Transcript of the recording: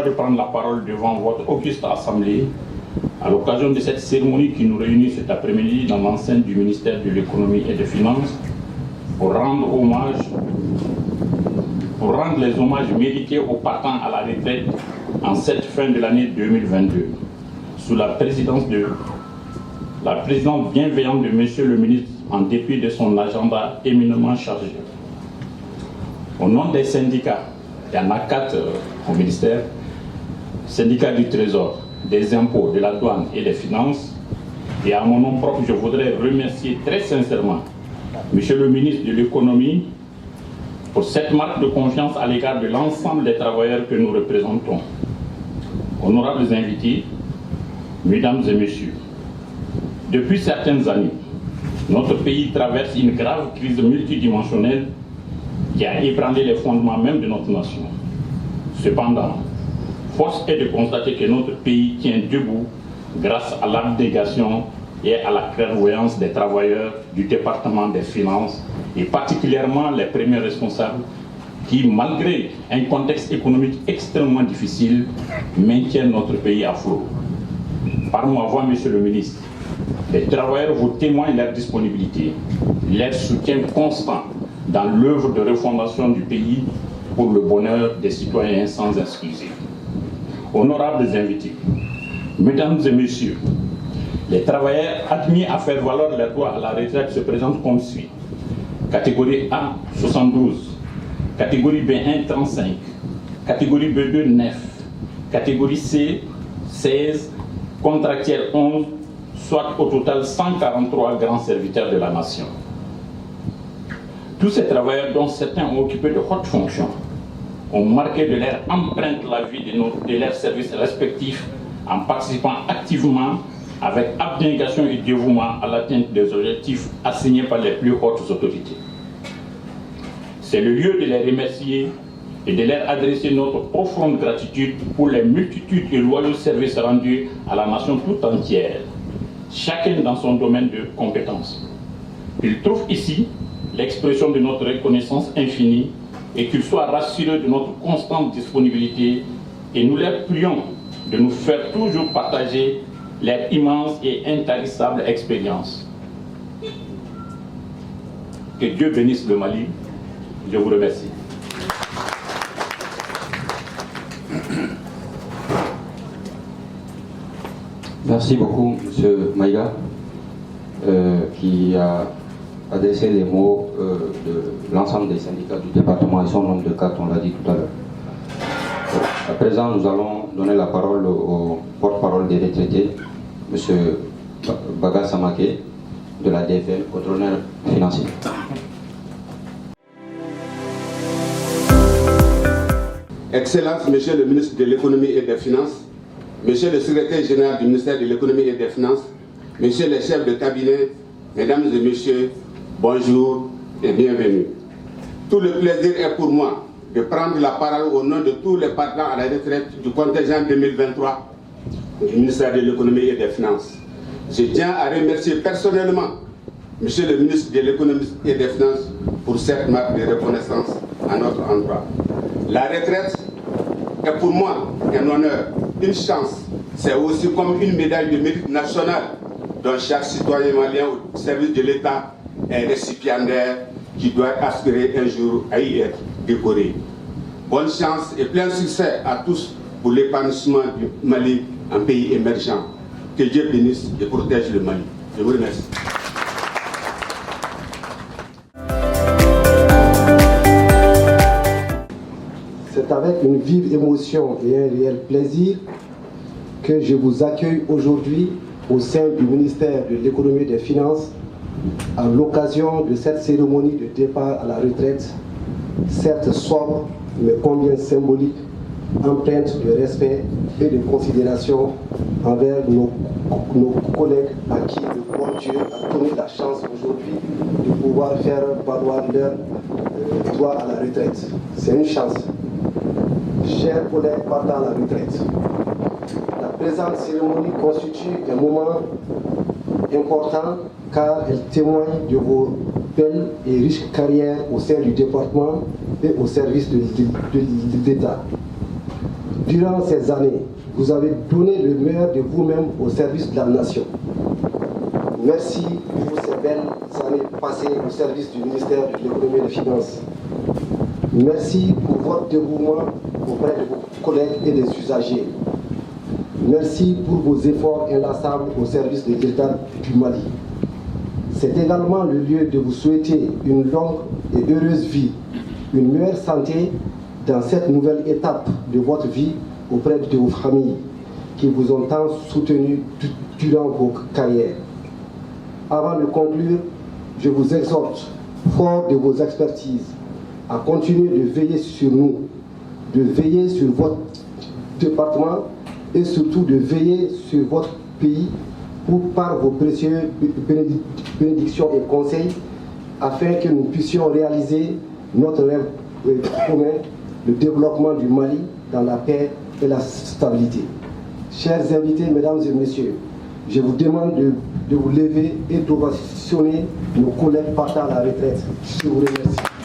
de prendre la parole devant votre auguste assemblée à l'occasion de cette cérémonie qui nous réunit cet après-midi dans l'enceinte du ministère de l'économie et des finances pour rendre les hommages mérités aux partants à la retraite en cette fin de l'année 2022, sous la présidence bienveillante de M. le ministre, en dépit de son agenda éminemment chargé. Au nom des syndicats, il y en a 4 au ministère, syndicats du Trésor, des impôts, de la douane et des finances, et à mon nom propre, je voudrais remercier très sincèrement M. le ministre de l'économie pour cette marque de confiance à l'égard de l'ensemble des travailleurs que nous représentons. Honorables invités, mesdames et messieurs, depuis certaines années, notre pays traverse une grave crise multidimensionnelle qui a ébranlé les fondements même de notre nation. Cependant, force est de constater que notre pays tient debout grâce à l'abnégation et à la clairvoyance des travailleurs du département des finances et particulièrement les premiers responsables qui, malgré un contexte économique extrêmement difficile, maintiennent notre pays à flot. Par ma voix, Monsieur le ministre, les travailleurs vous témoignent leur disponibilité, leur soutien constant dans l'œuvre de refondation du pays pour le bonheur des citoyens sans excuser. Honorables invités, mesdames et messieurs, les travailleurs admis à faire valoir leurs droits à la retraite se présentent comme suit. Catégorie A, 72. Catégorie B1, 35. Catégorie B2, 9. Catégorie C, 16. Contractuels, 11. Soit au total 143 grands serviteurs de la nation. Tous ces travailleurs, dont certains ont occupé de hautes fonctions, ont marqué de leur empreinte la vie de leurs services respectifs en participant activement avec abnégation et dévouement à l'atteinte des objectifs assignés par les plus hautes autorités. C'est le lieu de les remercier et de leur adresser notre profonde gratitude pour les multitudes de loyaux services rendus à la nation tout entière, chacun dans son domaine de compétence. Ils trouvent ici l'expression de notre reconnaissance infinie et qu'ils soient rassurés de notre constante disponibilité et nous leur prions de nous faire toujours partager leur immense et intarissable expérience. Que Dieu bénisse le Mali. Je vous remercie. Merci beaucoup, M. Maïga, qui a adressé les mots de l'ensemble des syndicats du département et son nombre de 4, on l'a dit tout à l'heure. À présent, nous allons donner la parole au porte-parole des retraités, M. Baga Samake, de la DFL, contrôleur financier. Excellences, Monsieur le ministre de l'économie et des finances, Monsieur le secrétaire général du ministère de l'économie et des finances, Monsieur les chefs de cabinet, Mesdames et Messieurs, bonjour et bienvenue. Tout le plaisir est pour moi de prendre la parole au nom de tous les partants à la retraite du contingent 2023 du ministère de l'économie et des finances. Je tiens à remercier personnellement Monsieur le ministre de l'économie et des finances pour cette marque de reconnaissance à notre endroit. La retraite est pour moi un honneur, une chance. C'est aussi comme une médaille de mérite national dont chaque citoyen malien au service de l'État est récipiendaire qui doit aspirer un jour à y être décoré. Bonne chance et plein succès à tous pour l'épanouissement du Mali, un pays émergent. Que Dieu bénisse et protège le Mali. Je vous remercie. C'est avec une vive émotion et un réel plaisir que je vous accueille aujourd'hui au sein du ministère de l'économie et des finances à l'occasion de cette cérémonie de départ à la retraite, certes sobre, mais combien symbolique, empreinte de respect et de considération envers nos collègues à qui le bon Dieu a donné la chance aujourd'hui de pouvoir faire valoir leur droit à la retraite. C'est une chance. Chers collègues partant à la retraite, la présente cérémonie constitue un moment important car elle témoigne de vos belles et riches carrières au sein du département et au service de l'État. Durant ces années, vous avez donné le meilleur de vous-même au service de la nation. Merci pour ces belles années passées au service du ministère de l'économie et des finances. Merci pour votre dévouement auprès de vos collègues et des usagers. Merci pour vos efforts inlassables au service de l'État du Mali. C'est également le lieu de vous souhaiter une longue et heureuse vie, une meilleure santé dans cette nouvelle étape de votre vie auprès de vos familles qui vous ont tant soutenu durant vos carrières. Avant de conclure, je vous exhorte, fort de vos expertises, à continuer de veiller sur nous, de veiller sur votre département et surtout de veiller sur votre pays par vos précieuses bénédictions et conseils afin que nous puissions réaliser notre rêve commun, le développement du Mali dans la paix et la stabilité. Chers invités, mesdames et messieurs, je vous demande de vous lever et d'ovationner nos collègues partant à la retraite. Je vous remercie.